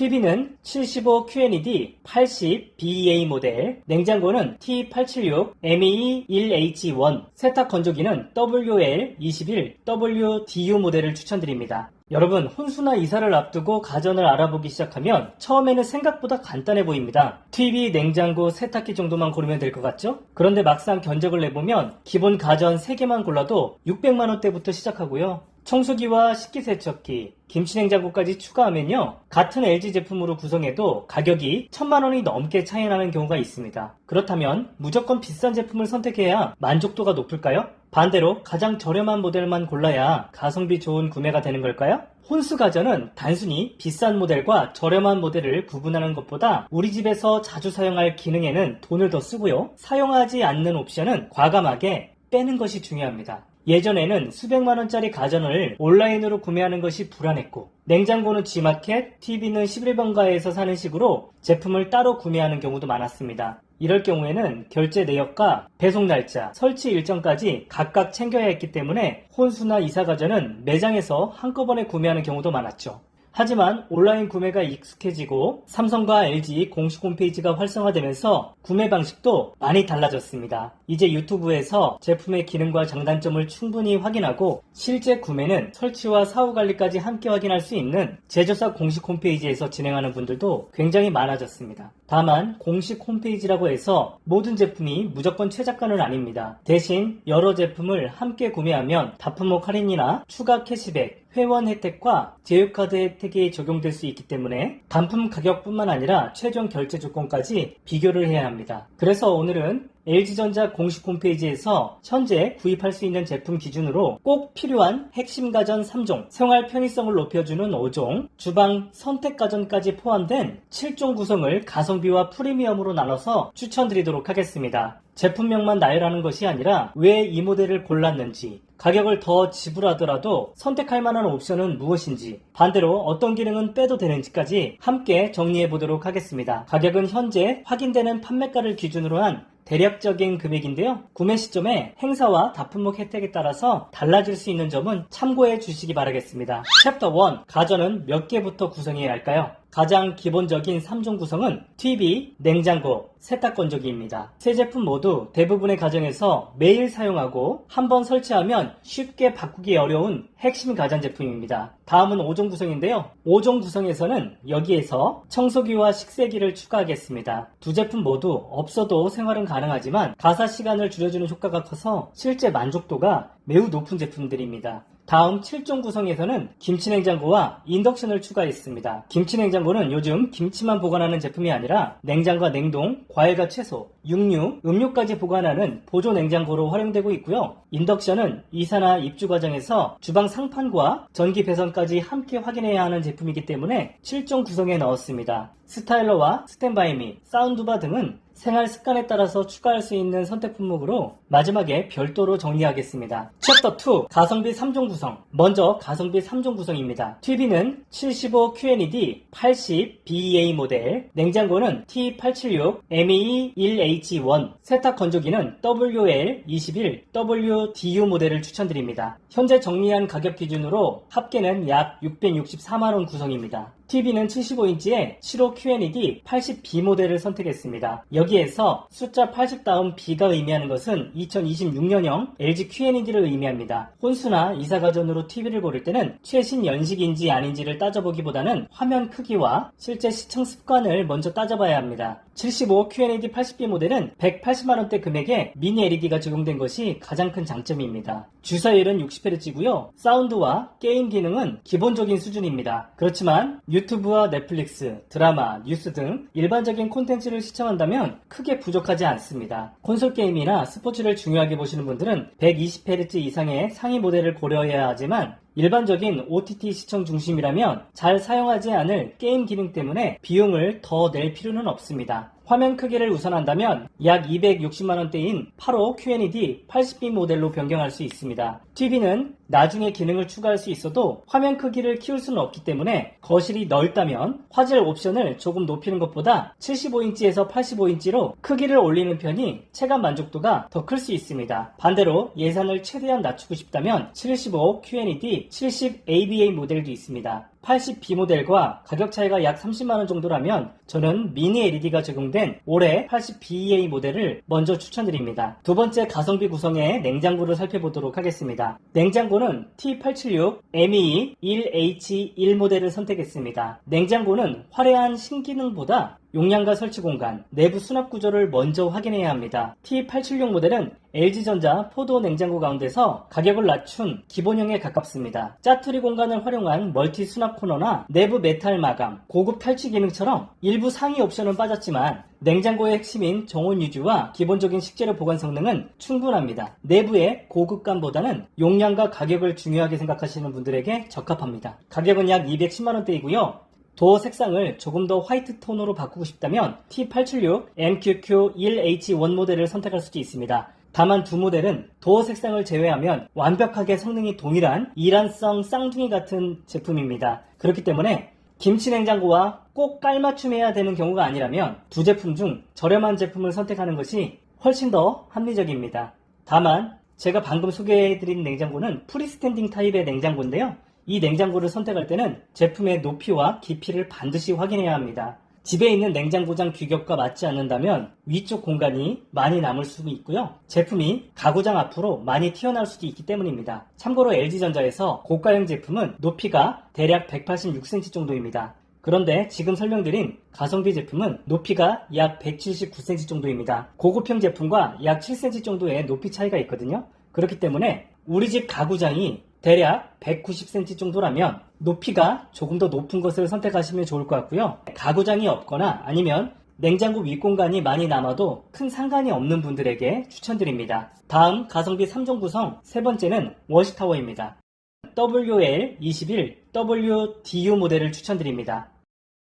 TV는 75 QNED 80 BEA 모델, 냉장고는 T876 MEE1H1, 세탁 건조기는 WL21 WDU 모델을 추천드립니다. 여러분, 혼수나 이사를 앞두고 가전을 알아보기 시작하면 처음에는 생각보다 간단해 보입니다. TV, 냉장고, 세탁기 정도만 고르면 될 것 같죠? 그런데 막상 견적을 내보면 기본 가전 3개만 골라도 600만원대부터 시작하고요. 청소기와 식기세척기, 김치냉장고까지 추가하면요, 같은 LG 제품으로 구성해도 가격이 1000만원이 넘게 차이 나는 경우가 있습니다. 그렇다면 무조건 비싼 제품을 선택해야 만족도가 높을까요? 반대로 가장 저렴한 모델만 골라야 가성비 좋은 구매가 되는 걸까요? 혼수 가전은 단순히 비싼 모델과 저렴한 모델을 구분하는 것보다 우리 집에서 자주 사용할 기능에는 돈을 더 쓰고요, 사용하지 않는 옵션은 과감하게 빼는 것이 중요합니다. 예전에는 수백만원짜리 가전을 온라인으로 구매하는 것이 불안했고, 냉장고는 G마켓, TV는 11번가에서 사는 식으로 제품을 따로 구매하는 경우도 많았습니다. 이럴 경우에는 결제 내역과 배송 날짜, 설치 일정까지 각각 챙겨야 했기 때문에 혼수나 이사가전은 매장에서 한꺼번에 구매하는 경우도 많았죠. 하지만 온라인 구매가 익숙해지고 삼성과 LG 공식 홈페이지가 활성화되면서 구매 방식도 많이 달라졌습니다. 이제 유튜브에서 제품의 기능과 장단점을 충분히 확인하고 실제 구매는 설치와 사후 관리까지 함께 확인할 수 있는 제조사 공식 홈페이지에서 진행하는 분들도 굉장히 많아졌습니다. 다만 공식 홈페이지라고 해서 모든 제품이 무조건 최저가는 아닙니다. 대신 여러 제품을 함께 구매하면 납품목 할인이나 추가 캐시백, 회원 혜택과 제휴카드 혜택이 적용될 수 있기 때문에 단품 가격뿐만 아니라 최종 결제 조건까지 비교를 해야 합니다. 그래서 오늘은 LG전자 공식 홈페이지에서 현재 구입할 수 있는 제품 기준으로 꼭 필요한 핵심 가전 3종, 생활 편의성을 높여주는 5종, 주방 선택 가전까지 포함된 7종 구성을 가성비와 프리미엄으로 나눠서 추천드리도록 하겠습니다. 제품명만 나열하는 것이 아니라 왜 이 모델을 골랐는지, 가격을 더 지불하더라도 선택할 만한 옵션은 무엇인지, 반대로 어떤 기능은 빼도 되는지까지 함께 정리해 보도록 하겠습니다. 가격은 현재 확인되는 판매가를 기준으로 한 대략적인 금액인데요, 구매 시점에 행사와 납품목 혜택에 따라서 달라질 수 있는 점은 참고해 주시기 바라겠습니다. 챕터 1, 가전은 몇 개부터 구성해야 할까요? 가장 기본적인 3종 구성은 TV, 냉장고, 세탁 건조기입니다. 세 제품 모두 대부분의 가정에서 매일 사용하고 한번 설치하면 쉽게 바꾸기 어려운 핵심 가전제품입니다. 다음은 5종 구성인데요, 5종 구성에서는 여기에서 청소기와 식세기를 추가하겠습니다. 두 제품 모두 없어도 생활은 가능하지만 가사 시간을 줄여주는 효과가 커서 실제 만족도가 매우 높은 제품들입니다. 다음 7종 구성에서는 김치냉장고와 인덕션을 추가했습니다. 김치냉장고는 요즘 김치만 보관하는 제품이 아니라 냉장과 냉동, 과일과 채소, 육류, 음료까지 보관하는 보조 냉장고로 활용되고 있고요. 인덕션은 이사나 입주 과정에서 주방 상판과 전기 배선까지 함께 확인해야 하는 제품이기 때문에 7종 구성에 넣었습니다. 스타일러와 스탠바이 미, 사운드바 등은 생활 습관에 따라서 추가할 수 있는 선택 품목으로 마지막에 별도로 정리하겠습니다. 챕터 2, 가성비 3종 구성. 먼저 가성비 3종 구성입니다. TV는 75 QNED 80 BEA 모델, 냉장고는 T876 MEE1H1, 세탁 건조기는 WL21 WDU 모델을 추천드립니다. 현재 정리한 가격 기준으로 합계는 약 664만원 구성입니다. TV는 75인치에 75 QNED 80B 모델을 선택했습니다. 여기에서 숫자 80 다음 B가 의미하는 것은 2026년형 LG QNED를 의미합니다. 혼수나 이사가전으로 TV를 고를 때는 최신 연식인지 아닌지를 따져보기보다는 화면 크기와 실제 시청 습관을 먼저 따져봐야 합니다. 75 QNED 80B 모델은 180만원대 금액에 미니 LED가 적용된 것이 가장 큰 장점입니다. 주사율은 60Hz고요. 사운드와 게임 기능은 기본적인 수준입니다. 그렇지만 유튜브와 넷플릭스, 드라마, 뉴스 등 일반적인 콘텐츠를 시청한다면 크게 부족하지 않습니다. 콘솔 게임이나 스포츠를 중요하게 보시는 분들은 120Hz 이상의 상위 모델을 고려해야 하지만 일반적인 OTT 시청 중심이라면 잘 사용하지 않을 게임 기능 때문에 비용을 더 낼 필요는 없습니다. 화면 크기를 우선한다면 약 260만원대인 85 QNED 80B 모델로 변경할 수 있습니다. TV는 나중에 기능을 추가할 수 있어도 화면 크기를 키울 수는 없기 때문에 거실이 넓다면 화질 옵션을 조금 높이는 것보다 75인치에서 85인치로 크기를 올리는 편이 체감 만족도가 더 클 수 있습니다. 반대로 예산을 최대한 낮추고 싶다면 75 QNED 70 ABA 모델도 있습니다. 80B 모델과 가격 차이가 약 30만원 정도라면 저는 미니 LED가 적용된 올해 80BEA 모델을 먼저 추천드립니다. 두 번째 가성비 구성의 냉장고를 살펴보도록 하겠습니다. 냉장고는 T876 MEE1H1 모델을 선택했습니다. 냉장고는 화려한 신기능보다 용량과 설치 공간, 내부 수납 구조를 먼저 확인해야 합니다. T876 모델은 LG전자 포도 냉장고 가운데서 가격을 낮춘 기본형에 가깝습니다. 짜투리 공간을 활용한 멀티 수납 코너나 내부 메탈 마감, 고급 탈취 기능처럼 일부 상위 옵션은 빠졌지만 냉장고의 핵심인 정온 유지와 기본적인 식재료 보관 성능은 충분합니다. 내부의 고급감보다는 용량과 가격을 중요하게 생각하시는 분들에게 적합합니다. 가격은 약 210만원대이고요. 도어 색상을 조금 더 화이트 톤으로 바꾸고 싶다면 T876 MQQ1H1 모델을 선택할 수도 있습니다. 다만 두 모델은 도어 색상을 제외하면 완벽하게 성능이 동일한 이란성 쌍둥이 같은 제품입니다. 그렇기 때문에 김치 냉장고와 꼭 깔맞춤해야 되는 경우가 아니라면 두 제품 중 저렴한 제품을 선택하는 것이 훨씬 더 합리적입니다. 다만 제가 방금 소개해드린 냉장고는 프리스탠딩 타입의 냉장고인데요. 이 냉장고를 선택할 때는 제품의 높이와 깊이를 반드시 확인해야 합니다. 집에 있는 냉장고장 규격과 맞지 않는다면 위쪽 공간이 많이 남을 수도 있고요. 제품이 가구장 앞으로 많이 튀어나올 수도 있기 때문입니다. 참고로 LG전자에서 고가형 제품은 높이가 대략 186cm 정도입니다. 그런데 지금 설명드린 가성비 제품은 높이가 약 179cm 정도입니다. 고급형 제품과 약 7cm 정도의 높이 차이가 있거든요. 그렇기 때문에 우리 집 가구장이 대략 190cm 정도라면 높이가 조금 더 높은 것을 선택하시면 좋을 것 같고요. 가구장이 없거나 아니면 냉장고 윗공간이 많이 남아도 큰 상관이 없는 분들에게 추천드립니다. 다음 가성비 3종 구성 세 번째는 워시타워입니다. WL21 WDU 모델을 추천드립니다.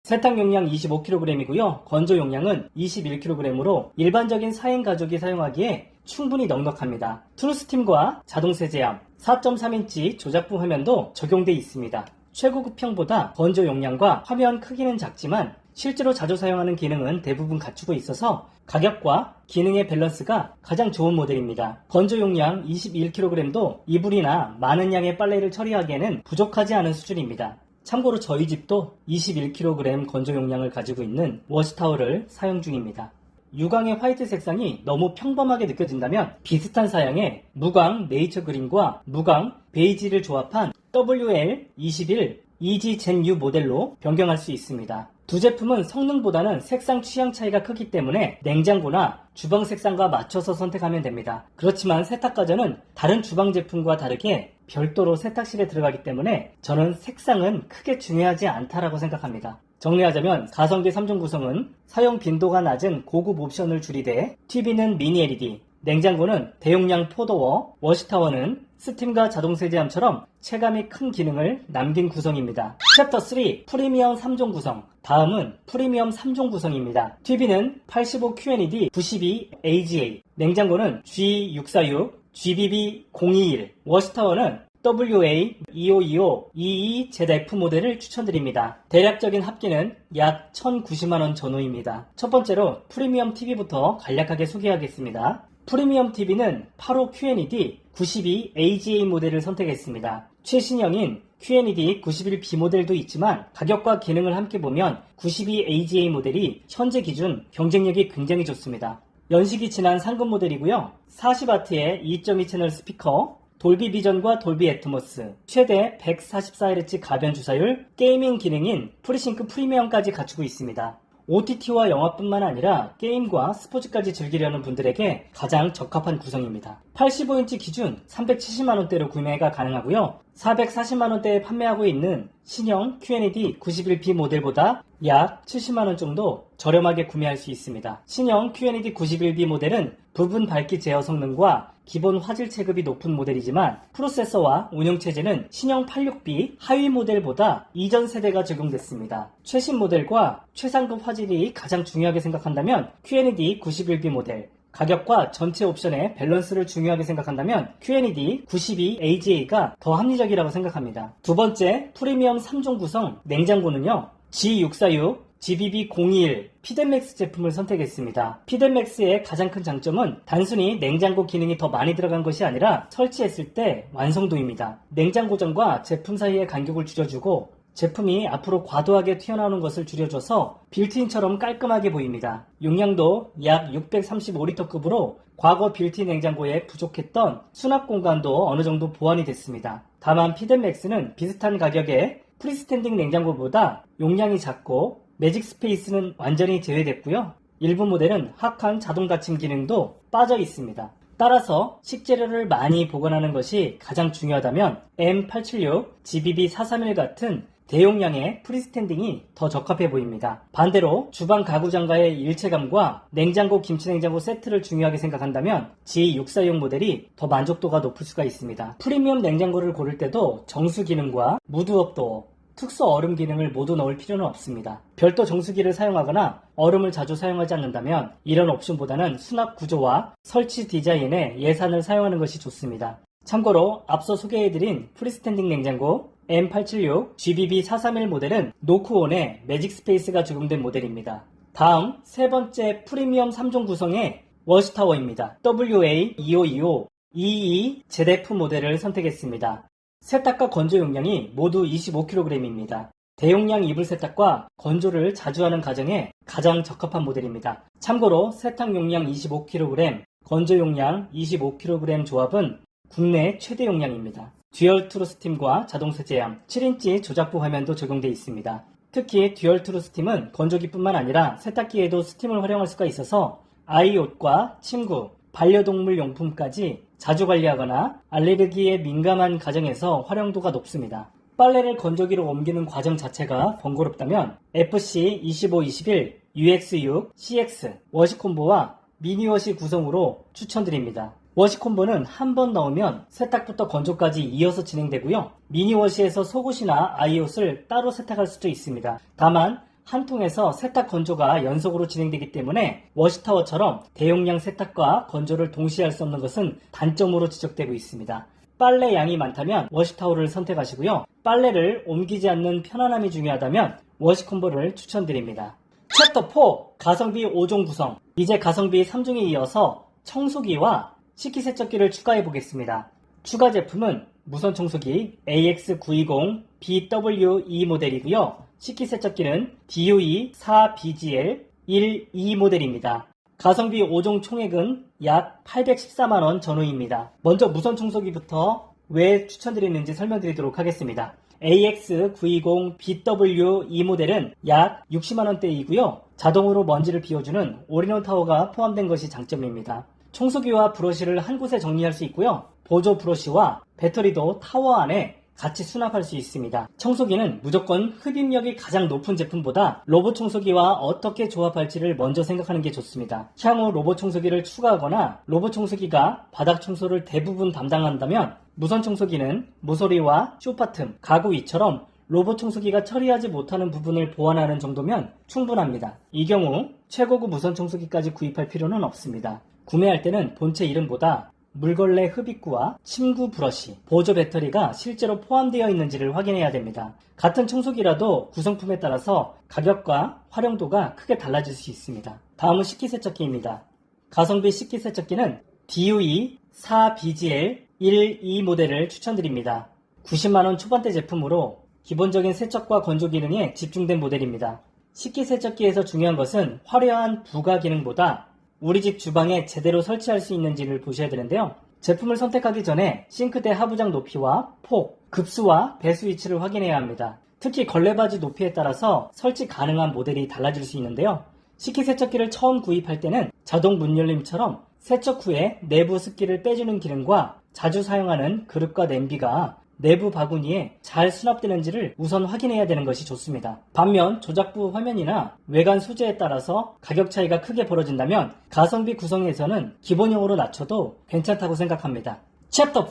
세탁 용량 25kg이고요. 건조 용량은 21kg으로 일반적인 4인 가족이 사용하기에 충분히 넉넉합니다. 트루스팀과 자동 세제함, 4.3인치 조작부 화면도 적용되어 있습니다. 최고급형보다 건조 용량과 화면 크기는 작지만 실제로 자주 사용하는 기능은 대부분 갖추고 있어서 가격과 기능의 밸런스가 가장 좋은 모델입니다. 건조 용량 21kg도 이불이나 많은 양의 빨래를 처리하기에는 부족하지 않은 수준입니다. 참고로 저희 집도 21kg 건조 용량을 가지고 있는 워시타워를 사용 중입니다. 유광의 화이트 색상이 너무 평범하게 느껴진다면 비슷한 사양의 무광 네이처 그린과 무광 베이지를 조합한 WL21 EG Gen U 모델로 변경할 수 있습니다. 두 제품은 성능보다는 색상 취향 차이가 크기 때문에 냉장고나 주방 색상과 맞춰서 선택하면 됩니다. 그렇지만 세탁가전은 다른 주방 제품과 다르게 별도로 세탁실에 들어가기 때문에 저는 색상은 크게 중요하지 않다라고 생각합니다. 정리하자면 가성비 3종 구성은 사용 빈도가 낮은 고급 옵션을 줄이되 TV는 미니 LED, 냉장고는 대용량 포도어, 워시타워는 스팀과 자동 세제함처럼 체감이 큰 기능을 남긴 구성입니다. 챕터 3 프리미엄 3종 구성. 다음은 프리미엄 3종 구성입니다. TV는 85 QNED 92 AGA, 냉장고는 G646, GBB021, 워시타워는 WA2525 EEZF 모델을 추천드립니다. 대략적인 합계는 약 1,090만원 전후입니다. 첫 번째로 프리미엄 TV부터 간략하게 소개하겠습니다. 프리미엄 TV는 85 QNED 92 AGA 모델을 선택했습니다. 최신형인 QNED 91B 모델도 있지만 가격과 기능을 함께 보면 92 AGA 모델이 현재 기준 경쟁력이 굉장히 좋습니다. 연식이 지난 상급 모델이고요. 40W의 2.2 채널 스피커, 돌비 비전과 돌비 애트모스, 최대 144Hz 가변 주사율, 게이밍 기능인 프리싱크 프리미엄까지 갖추고 있습니다. OTT와 영화뿐만 아니라 게임과 스포츠까지 즐기려는 분들에게 가장 적합한 구성입니다. 85인치 기준 370만원대로 구매가 가능하고요. 440만원대에 판매하고 있는 신형 QNED 91B 모델보다 약 70만원 정도 저렴하게 구매할 수 있습니다. 신형 QNED 91B 모델은 부분 밝기 제어 성능과 기본 화질 체급이 높은 모델이지만 프로세서와 운영체제는 신형 86B 하위 모델보다 이전 세대가 적용됐습니다. 최신 모델과 최상급 화질이 가장 중요하게 생각한다면 QNED 91B 모델, 가격과 전체 옵션의 밸런스를 중요하게 생각한다면 QNED 92 AGA가 더 합리적이라고 생각합니다. 두 번째, 프리미엄 3종 구성 냉장고는요. G646, GBB021 피덴맥스 제품을 선택했습니다. 피덴맥스의 가장 큰 장점은 단순히 냉장고 기능이 더 많이 들어간 것이 아니라 설치했을 때 완성도입니다. 냉장고전과 제품 사이의 간격을 줄여주고 제품이 앞으로 과도하게 튀어나오는 것을 줄여줘서 빌트인처럼 깔끔하게 보입니다. 용량도 약 635리터급으로 과거 빌트인 냉장고에 부족했던 수납 공간도 어느 정도 보완이 됐습니다. 다만 피덴맥스는 비슷한 가격에 프리스탠딩 냉장고보다 용량이 작고 매직 스페이스는 완전히 제외됐고요. 일부 모델은 하칸 자동 닫힘 기능도 빠져 있습니다. 따라서 식재료를 많이 보관하는 것이 가장 중요하다면 M876, GBB431 같은 대용량의 프리스탠딩이 더 적합해 보입니다. 반대로 주방 가구장과의 일체감과 냉장고, 김치냉장고 세트를 중요하게 생각한다면 G640 모델이 더 만족도가 높을 수가 있습니다. 프리미엄 냉장고를 고를 때도 정수 기능과 무드업 도어, 특수 얼음 기능을 모두 넣을 필요는 없습니다. 별도 정수기를 사용하거나 얼음을 자주 사용하지 않는다면 이런 옵션보다는 수납 구조와 설치 디자인에 예산을 사용하는 것이 좋습니다. 참고로 앞서 소개해드린 프리스탠딩 냉장고 M876 GBB431 모델은 노크온에 매직 스페이스가 적용된 모델입니다. 다음 세 번째 프리미엄 3종 구성의 워시타워입니다. WA2525 EE ZF 모델을 선택했습니다. 세탁과 건조 용량이 모두 25kg입니다. 대용량 이불 세탁과 건조를 자주 하는 가정에 가장 적합한 모델입니다. 참고로 세탁 용량 25kg, 건조 용량 25kg 조합은 국내 최대 용량입니다. 듀얼 트루 스팀과 자동 세제함, 7인치 조작부 화면도 적용되어 있습니다. 특히 듀얼 트루 스팀은 건조기뿐만 아니라 세탁기에도 스팀을 활용할 수가 있어서 아이 옷과 침구, 반려동물 용품까지 자주 관리하거나 알레르기에 민감한 가정에서 활용도가 높습니다. 빨래를 건조기로 옮기는 과정 자체가 번거롭다면 FC2521, UX6, CX 워시콤보와 미니워시 구성으로 추천드립니다. 워시콤보는 한 번 넣으면 세탁부터 건조까지 이어서 진행되고요. 미니워시에서 속옷이나 아이옷을 따로 세탁할 수도 있습니다. 다만 한 통에서 세탁 건조가 연속으로 진행되기 때문에 워시타워처럼 대용량 세탁과 건조를 동시에 할 수 없는 것은 단점으로 지적되고 있습니다. 빨래 양이 많다면 워시타워를 선택하시고요. 빨래를 옮기지 않는 편안함이 중요하다면 워시콤보를 추천드립니다. 챕터 4 가성비 5종 구성. 이제 가성비 3종에 이어서 청소기와 식기세척기를 추가해 보겠습니다. 추가 제품은 무선 청소기 AX920BWE 모델이고요. 식기세척기는 DOE4BGL12 모델입니다. 가성비 5종 총액은 약 814만원 전후입니다. 먼저 무선 청소기부터 왜 추천드리는지 설명드리도록 하겠습니다. AX920BWE 모델은 약 60만원대이고요. 자동으로 먼지를 비워주는 올인원 타워가 포함된 것이 장점입니다. 청소기와 브러쉬를 한 곳에 정리할 수 있고요. 보조 브러쉬와 배터리도 타워 안에 같이 수납할 수 있습니다. 청소기는 무조건 흡입력이 가장 높은 제품보다 로봇 청소기와 어떻게 조합할지를 먼저 생각하는 게 좋습니다. 향후 로봇 청소기를 추가하거나 로봇 청소기가 바닥 청소를 대부분 담당한다면 무선 청소기는 모서리와 소파 틈, 가구 위처럼 로봇 청소기가 처리하지 못하는 부분을 보완하는 정도면 충분합니다. 이 경우 최고급 무선 청소기까지 구입할 필요는 없습니다. 구매할 때는 본체 이름보다 물걸레 흡입구와 침구 브러쉬, 보조 배터리가 실제로 포함되어 있는지를 확인해야 됩니다. 같은 청소기라도 구성품에 따라서 가격과 활용도가 크게 달라질 수 있습니다. 다음은 식기세척기입니다. 가성비 식기세척기는 DOE4BGL12 모델을 추천드립니다. 90만원 초반대 제품으로 기본적인 세척과 건조 기능에 집중된 모델입니다. 식기세척기에서 중요한 것은 화려한 부가 기능보다 우리 집 주방에 제대로 설치할 수 있는지를 보셔야 되는데요. 제품을 선택하기 전에 싱크대 하부장 높이와 폭, 급수와 배수 위치를 확인해야 합니다. 특히 걸레바지 높이에 따라서 설치 가능한 모델이 달라질 수 있는데요. 식기세척기를 처음 구입할 때는 자동 문 열림처럼 세척 후에 내부 습기를 빼주는 기능과 자주 사용하는 그릇과 냄비가 내부 바구니에 잘 수납되는지를 우선 확인해야 되는 것이 좋습니다. 반면 조작부 화면이나 외관 소재에 따라서 가격 차이가 크게 벌어진다면 가성비 구성에서는 기본형으로 낮춰도 괜찮다고 생각합니다. 챕터 5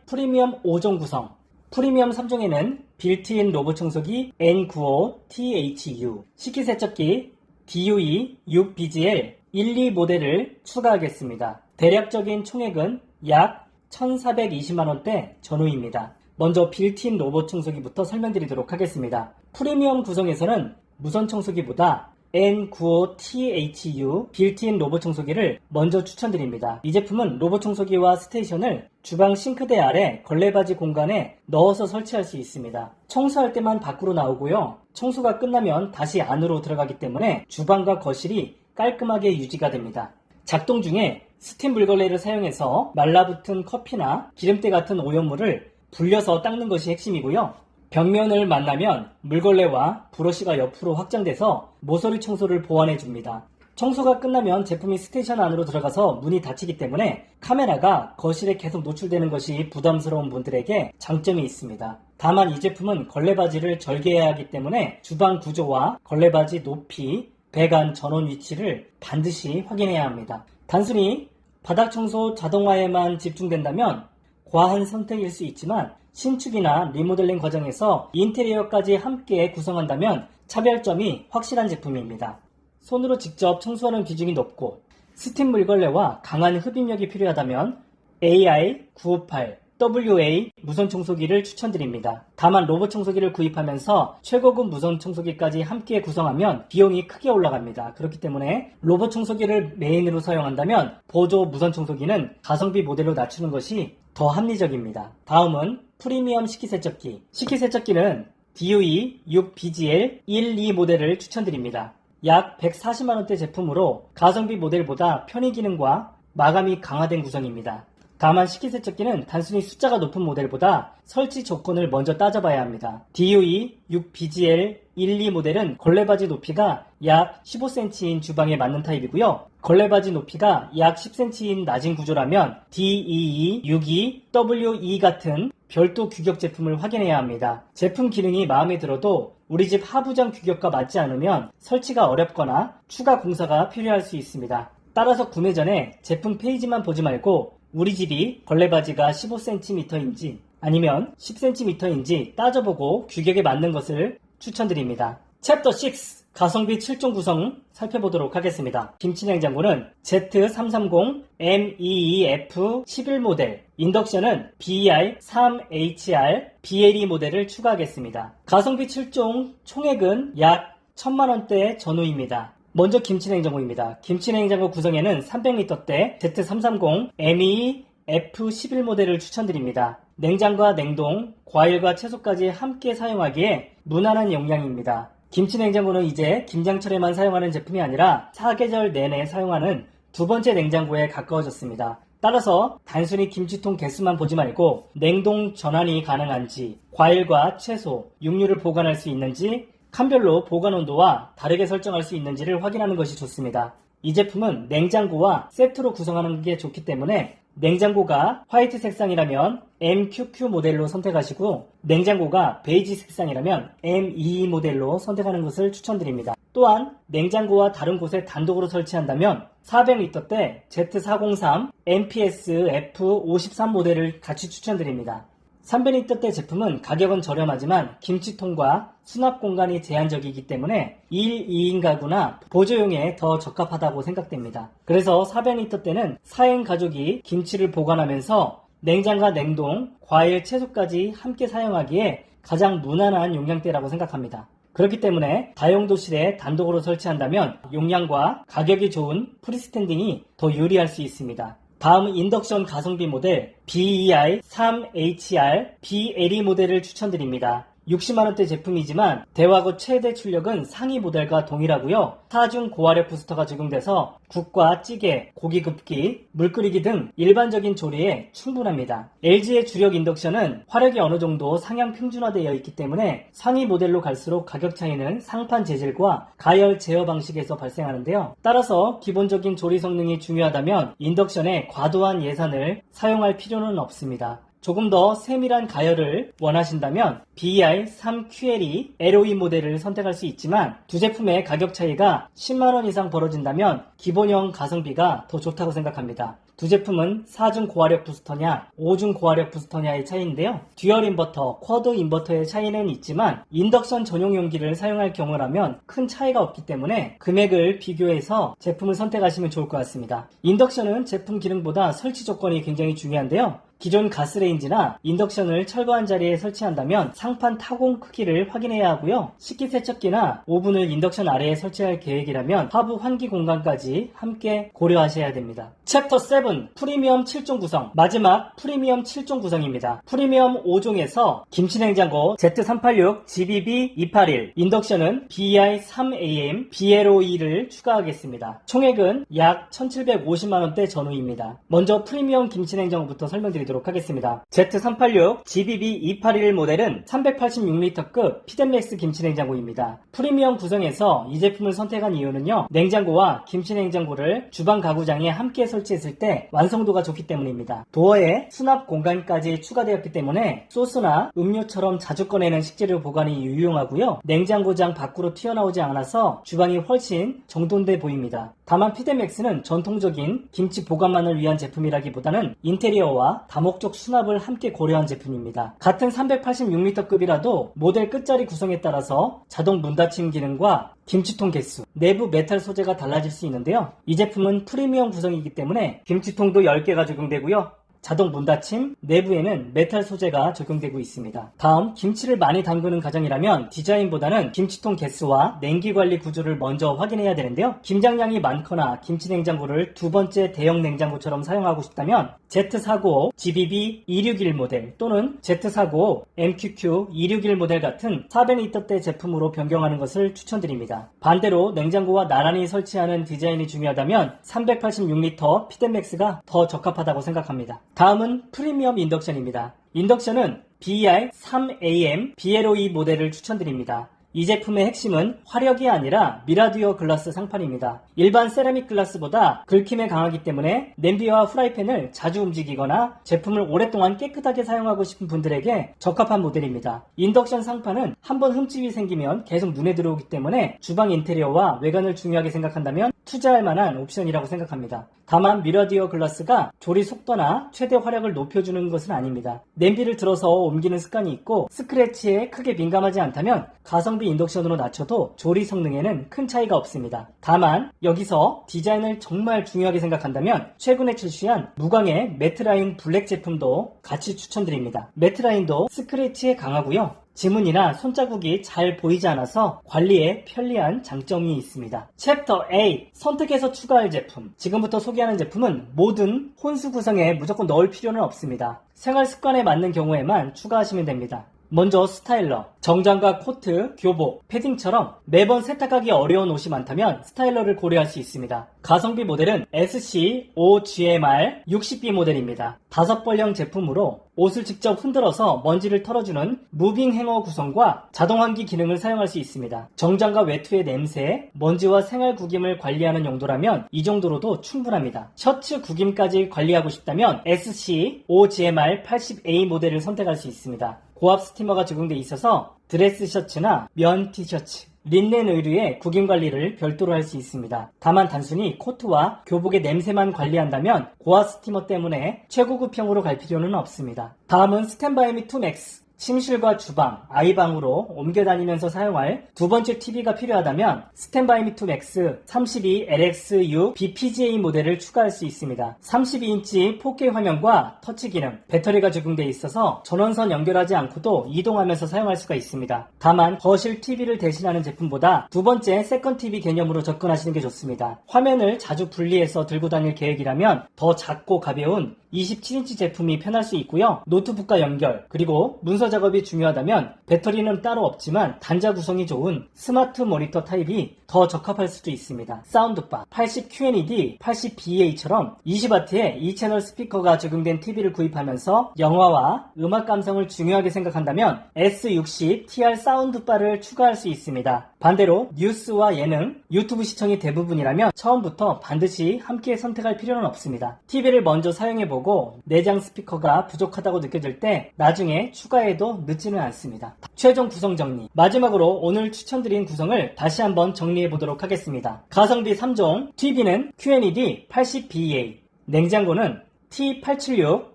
프리미엄 5종 구성. 프리미엄 3종에는 빌트인 로봇 청소기 N95THU, 식기세척기 DOE6BGL12 모델을 추가하겠습니다. 대략적인 총액은 약 1,420만원대 전후입니다. 먼저 빌트인 로봇 청소기부터 설명드리도록 하겠습니다. 프리미엄 구성에서는 무선 청소기보다 N95THU 빌트인 로봇 청소기를 먼저 추천드립니다. 이 제품은 로봇 청소기와 스테이션을 주방 싱크대 아래 걸레바지 공간에 넣어서 설치할 수 있습니다. 청소할 때만 밖으로 나오고요. 청소가 끝나면 다시 안으로 들어가기 때문에 주방과 거실이 깔끔하게 유지가 됩니다. 작동 중에 스팀 물걸레를 사용해서 말라붙은 커피나 기름때 같은 오염물을 불려서 닦는 것이 핵심이고요. 벽면을 만나면 물걸레와 브러쉬가 옆으로 확장돼서 모서리 청소를 보완해 줍니다. 청소가 끝나면 제품이 스테이션 안으로 들어가서 문이 닫히기 때문에 카메라가 거실에 계속 노출되는 것이 부담스러운 분들에게 장점이 있습니다. 다만 이 제품은 걸레바지를 절개해야 하기 때문에 주방 구조와 걸레바지 높이, 배관 전원 위치를 반드시 확인해야 합니다. 단순히 바닥 청소 자동화에만 집중된다면 과한 선택일 수 있지만 신축이나 리모델링 과정에서 인테리어까지 함께 구성한다면 차별점이 확실한 제품입니다. 손으로 직접 청소하는 비중이 높고 스팀 물걸레와 강한 흡입력이 필요하다면 AI958 WA 무선 청소기를 추천드립니다. 다만 로봇 청소기를 구입하면서 최고급 무선 청소기까지 함께 구성하면 비용이 크게 올라갑니다. 그렇기 때문에 로봇 청소기를 메인으로 사용한다면 보조 무선 청소기는 가성비 모델로 낮추는 것이 더 합리적입니다. 다음은 프리미엄 식기세척기. 식기세척기는 DOE 6BGL12 모델을 추천드립니다. 약 140만원대 제품으로 가성비 모델보다 편의 기능과 마감이 강화된 구성입니다. 다만 식기세척기는 단순히 숫자가 높은 모델보다 설치 조건을 먼저 따져봐야 합니다. DOE 6BGL12 모델은 걸레바지 높이가 약 15cm인 주방에 맞는 타입이고요. 걸레바지 높이가 약 10cm인 낮은 구조라면 DEE62WE 같은 별도 규격 제품을 확인해야 합니다. 제품 기능이 마음에 들어도 우리 집 하부장 규격과 맞지 않으면 설치가 어렵거나 추가 공사가 필요할 수 있습니다. 따라서 구매 전에 제품 페이지만 보지 말고 우리 집이 걸레바지가 15cm인지 아니면 10cm인지 따져보고 규격에 맞는 것을 추천드립니다. 챕터 6 가성비 7종 구성 살펴보도록 하겠습니다. 김치냉장고는 Z330MEEF11 모델, 인덕션은 BI3HR BLE 모델을 추가하겠습니다. 가성비 7종 총액은 약 1000만원대 전후입니다. 먼저 김치냉장고입니다. 김치냉장고 구성에는 300L대 Z330 MEEF11 모델을 추천드립니다. 냉장과 냉동, 과일과 채소까지 함께 사용하기에 무난한 용량입니다. 김치냉장고는 이제 김장철에만 사용하는 제품이 아니라 사계절 내내 사용하는 두 번째 냉장고에 가까워졌습니다. 따라서 단순히 김치통 개수만 보지 말고 냉동 전환이 가능한지, 과일과 채소, 육류를 보관할 수 있는지, 칸별로 보관 온도와 다르게 설정할 수 있는지를 확인하는 것이 좋습니다. 이 제품은 냉장고와 세트로 구성하는 게 좋기 때문에 냉장고가 화이트 색상이라면 MQQ 모델로 선택하시고 냉장고가 베이지 색상이라면 MEE 모델로 선택하는 것을 추천드립니다. 또한 냉장고와 다른 곳에 단독으로 설치한다면 400L대 Z403 MPS F53 모델을 같이 추천드립니다. 300L대 제품은 가격은 저렴하지만 김치통과 수납 공간이 제한적이기 때문에 1, 2인 가구나 보조용에 더 적합하다고 생각됩니다. 그래서 400L대는 4인 가족이 김치를 보관하면서 냉장과 냉동, 과일, 채소까지 함께 사용하기에 가장 무난한 용량대라고 생각합니다. 그렇기 때문에 다용도실에 단독으로 설치한다면 용량과 가격이 좋은 프리스탠딩이 더 유리할 수 있습니다. 다음은 인덕션 가성비 모델 BEI3HR BLE 모델을 추천드립니다. 60만원대 제품이지만 대화고 최대 출력은 상위 모델과 동일하고요. 4중 고화력 부스터가 적용돼서 국과 찌개, 고기 굽기, 물 끓이기 등 일반적인 조리에 충분합니다. LG의 주력 인덕션은 화력이 어느 정도 상향 평준화되어 있기 때문에 상위 모델로 갈수록 가격 차이는 상판 재질과 가열 제어 방식에서 발생하는데요. 따라서 기본적인 조리 성능이 중요하다면 인덕션에 과도한 예산을 사용할 필요는 없습니다. 조금 더 세밀한 가열을 원하신다면 BI3QLE LOE 모델을 선택할 수 있지만 두 제품의 가격 차이가 10만원 이상 벌어진다면 기본형 가성비가 더 좋다고 생각합니다. 두 제품은 4중 고화력 부스터냐 5중 고화력 부스터냐의 차이인데요. 듀얼 인버터, 쿼드 인버터의 차이는 있지만 인덕션 전용 용기를 사용할 경우라면 큰 차이가 없기 때문에 금액을 비교해서 제품을 선택하시면 좋을 것 같습니다. 인덕션은 제품 기능보다 설치 조건이 굉장히 중요한데요. 기존 가스레인지나 인덕션을 철거한 자리에 설치한다면 상판 타공 크기를 확인해야 하고요. 식기세척기나 오븐을 인덕션 아래에 설치할 계획이라면 하부 환기 공간까지 함께 고려하셔야 됩니다. 챕터 7 프리미엄 7종 구성. 마지막 프리미엄 7종 구성입니다. 프리미엄 5종에서 김치냉장고 Z386 GBB 281 인덕션은 BI3AM BLOE를 추가하겠습니다. 총액은 약 1750만원대 전후입니다. 먼저 프리미엄 김치냉장고부터 설명드리도록 하겠습니다. Z386 GBB 281 모델은 386L급 피덴맥스 김치냉장고입니다. 프리미엄 구성에서 이 제품을 선택한 이유는요, 냉장고와 김치냉장고를 주방 가구장에 함께 설치했을 때 완성도가 좋기 때문입니다. 도어에 수납 공간까지 추가되었기 때문에 소스나 음료처럼 자주 꺼내는 식재료 보관이 유용하고요, 냉장고장 밖으로 튀어나오지 않아서 주방이 훨씬 정돈돼 보입니다. 다만 피덴맥스는 전통적인 김치 보관만을 위한 제품이라기보다는 인테리어와 다목적 수납을 함께 고려한 제품입니다. 같은 386L급이라도 모델 끝자리 구성에 따라서 자동 문 닫힘 기능과 김치통 개수, 내부 메탈 소재가 달라질 수 있는데요. 이 제품은 프리미엄 구성이기 때문에 김치통도 10개가 적용되고요. 자동 문 닫힘, 내부에는 메탈 소재가 적용되고 있습니다. 다음, 김치를 많이 담그는 가정이라면 디자인보다는 김치통 개수와 냉기 관리 구조를 먼저 확인해야 되는데요. 김장량이 많거나 김치냉장고를 두 번째 대형 냉장고처럼 사용하고 싶다면 Z495 GBB 261 모델 또는 Z495 MQQ 261 모델 같은 400L대 제품으로 변경하는 것을 추천드립니다. 반대로 냉장고와 나란히 설치하는 디자인이 중요하다면 386L 피덴맥스가 더 적합하다고 생각합니다. 다음은 프리미엄 인덕션입니다. 인덕션은 BI3AM BLOE 모델을 추천드립니다. 이 제품의 핵심은 화력이 아니라 미라듀어 글라스 상판입니다. 일반 세라믹 글라스보다 긁힘에 강하기 때문에 냄비와 프라이팬을 자주 움직이거나 제품을 오랫동안 깨끗하게 사용하고 싶은 분들에게 적합한 모델입니다. 인덕션 상판은 한번 흠집이 생기면 계속 눈에 들어오기 때문에 주방 인테리어와 외관을 중요하게 생각한다면 투자할 만한 옵션이라고 생각합니다. 다만 미라듀어 글라스가 조리 속도나 최대 화력을 높여주는 것은 아닙니다. 냄비를 들어서 옮기는 습관이 있고 스크래치에 크게 민감하지 않다면 가성비 인덕션으로 낮춰도 조리 성능에는 큰 차이가 없습니다. 다만 여기서 디자인을 정말 중요하게 생각한다면 최근에 출시한 무광의 매트라인 블랙 제품도 같이 추천드립니다. 매트라인도 스크래치에 강하고요, 지문이나 손자국이 잘 보이지 않아서 관리에 편리한 장점이 있습니다. 챕터 A 선택해서 추가할 제품. 지금부터 소개하는 제품은 모든 혼수 구성에 무조건 넣을 필요는 없습니다. 생활 습관에 맞는 경우에만 추가하시면 됩니다. 먼저 스타일러, 정장과 코트, 교복, 패딩처럼 매번 세탁하기 어려운 옷이 많다면 스타일러를 고려할 수 있습니다. 가성비 모델은 SC5GMR 60B 모델입니다. 5벌형 제품으로 옷을 직접 흔들어서 먼지를 털어주는 무빙 행어 구성과 자동 환기 기능을 사용할 수 있습니다. 정장과 외투의 냄새, 먼지와 생활 구김을 관리하는 용도라면 이 정도로도 충분합니다. 셔츠 구김까지 관리하고 싶다면 SC5GMR 80A 모델을 선택할 수 있습니다. 고압 스티머가 적용돼 있어서 드레스 셔츠나 면 티셔츠, 린넨 의류의 구김 관리를 별도로 할 수 있습니다. 다만 단순히 코트와 교복의 냄새만 관리한다면 고압 스티머 때문에 최고급형으로 갈 필요는 없습니다. 다음은 스탠바이미 2 맥스. 침실과 주방, 아이방으로 옮겨 다니면서 사용할 두 번째 TV가 필요하다면 스탠바이미 2 맥스 32LXU BPGA 모델을 추가할 수 있습니다. 32인치 4K 화면과 터치 기능, 배터리가 적용되어 있어서 전원선 연결하지 않고도 이동하면서 사용할 수가 있습니다. 다만 거실 TV를 대신하는 제품보다 두 번째 세컨 TV 개념으로 접근하시는 게 좋습니다. 화면을 자주 분리해서 들고 다닐 계획이라면 더 작고 가벼운 27인치 제품이 편할 수 있고요. 노트북과 연결, 그리고 문서 작업이 중요하다면 배터리는 따로 없지만 단자 구성이 좋은 스마트 모니터 타입이 더 적합할 수도 있습니다. 사운드바, 80 QNED, 80 BA처럼 20W의 2채널 스피커가 적용된 TV를 구입하면서 영화와 음악 감상을 중요하게 생각한다면 S60 TR 사운드바를 추가할 수 있습니다. 반대로 뉴스와 예능, 유튜브 시청이 대부분이라면 처음부터 반드시 함께 선택할 필요는 없습니다. TV를 먼저 사용해보고 내장 스피커가 부족하다고 느껴질 때 나중에 추가해도 늦지는 않습니다. 최종 구성 정리. 마지막으로 오늘 추천드린 구성을 다시 한번 정리해보도록 하겠습니다. 가성비 3종, TV는 QNED 80BA, 냉장고는 T876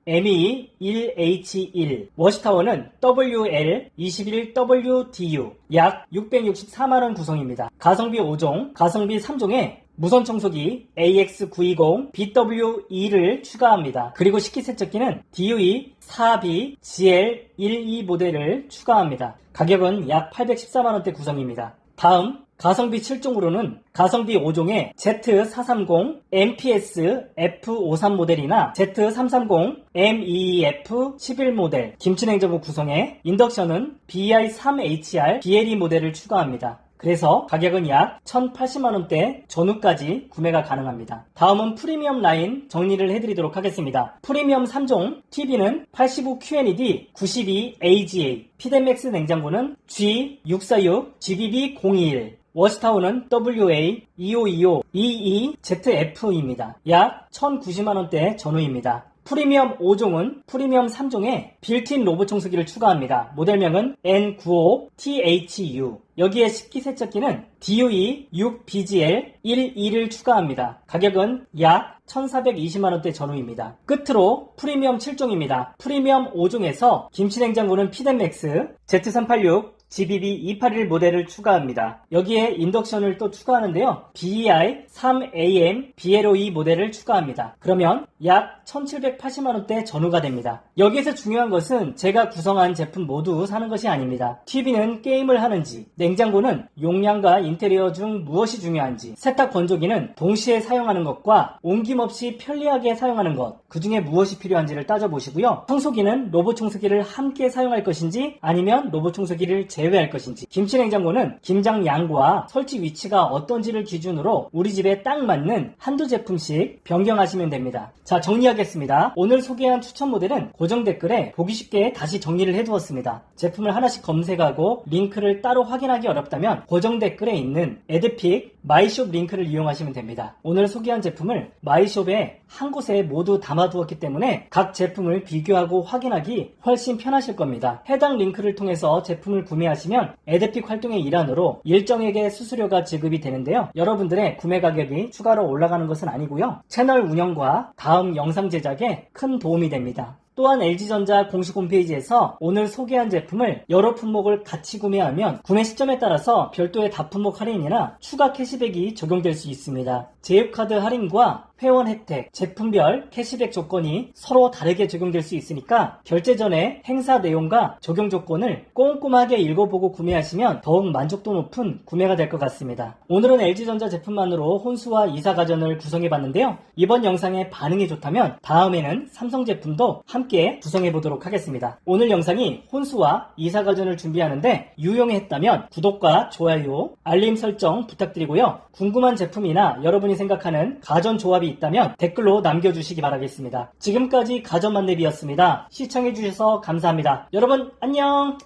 MEE1H1, 워시타워는 WL21WDU, 약 664만원 구성입니다. 가성비 5종, 가성비 3종에 무선 청소기 AX920BW2를 추가합니다. 그리고 식기세척기는 DOE 4B GL12 모델을 추가합니다. 가격은 약 814만원대 구성입니다. 다음 가성비 7종으로는 가성비 5종의 Z430 MPS F53 모델이나 Z330 MEF11 모델, 김치냉장고 구성의 인덕션은 BI3HR BLE 모델을 추가합니다. 그래서 가격은 약 1080만원대 전후까지 구매가 가능합니다. 다음은 프리미엄 라인 정리를 해드리도록 하겠습니다. 프리미엄 3종 TV는 85QNED 92AGA, 피덴맥스 냉장고는 G646 GBB021, 워시타워는 WA2525EEZF입니다. 약 1090만원대 전후입니다. 프리미엄 5종은 프리미엄 3종에 빌트인 로봇 청소기를 추가합니다. 모델명은 N95THU. 여기에 식기세척기는 DOE 6BGL12를 추가합니다. 가격은 약 1420만원대 전후입니다. 끝으로 프리미엄 7종입니다. 프리미엄 5종에서 김치냉장고는 피덴맥스 Z386 GBB281 모델을 추가합니다. 여기에 인덕션을 또 추가하는데요. BEI3AM BLOE 모델을 추가합니다. 그러면 약 1780만원대 전후가 됩니다. 여기에서 중요한 것은 제가 구성한 제품 모두 사는 것이 아닙니다. TV는 게임을 하는지, 냉장고는 용량과 인테리어 중 무엇이 중요한지, 세탁 건조기는 동시에 사용하는 것과 옮김없이 편리하게 사용하는 것, 그 중에 무엇이 필요한지를 따져보시고요. 청소기는 로봇 청소기를 함께 사용할 것인지 아니면 로봇 청소기를 제외할 것인지, 김치냉장고는 김장 양과 설치 위치가 어떤지를 기준으로 우리 집에 딱 맞는 한두 제품씩 변경하시면 됩니다. 자, 정리하겠습니다. 오늘 소개한 추천 모델은 고정 댓글에 보기 쉽게 다시 정리를 해두었습니다. 제품을 하나씩 검색하고 링크를 따로 확인하기 어렵다면 고정 댓글에 있는 에드픽 마이숍 링크를 이용하시면 됩니다. 오늘 소개한 제품을 마이숍에 한 곳에 모두 담아두었기 때문에 각 제품을 비교하고 확인하기 훨씬 편하실 겁니다. 해당 링크를 통해서 제품을 구매하시면 에드픽 활동의 일환으로 일정액의 수수료가 지급이 되는데요. 여러분들의 구매 가격이 추가로 올라가는 것은 아니고요. 채널 운영과 다음 영상 제작에 큰 도움이 됩니다. 또한 LG전자 공식 홈페이지에서 오늘 소개한 제품을 여러 품목을 같이 구매하면 구매 시점에 따라서 별도의 다품목 할인이나 추가 캐시백이 적용될 수 있습니다. 제휴카드 할인과 회원 혜택, 제품별 캐시백 조건이 서로 다르게 적용될 수 있으니까 결제 전에 행사 내용과 적용 조건을 꼼꼼하게 읽어보고 구매하시면 더욱 만족도 높은 구매가 될 것 같습니다. 오늘은 LG전자 제품만으로 혼수와 이사가전을 구성해봤는데요. 이번 영상에 반응이 좋다면 다음에는 삼성 제품도 함께 구성해보도록 하겠습니다. 오늘 영상이 혼수와 이사가전을 준비하는데 유용했다면 구독과 좋아요, 알림 설정 부탁드리고요. 궁금한 제품이나 여러분이 생각하는 가전 조합이 있다면 댓글로 남겨주시기 바라겠습니다. 지금까지 가전만렙이었습니다. 시청해주셔서 감사합니다. 여러분 안녕!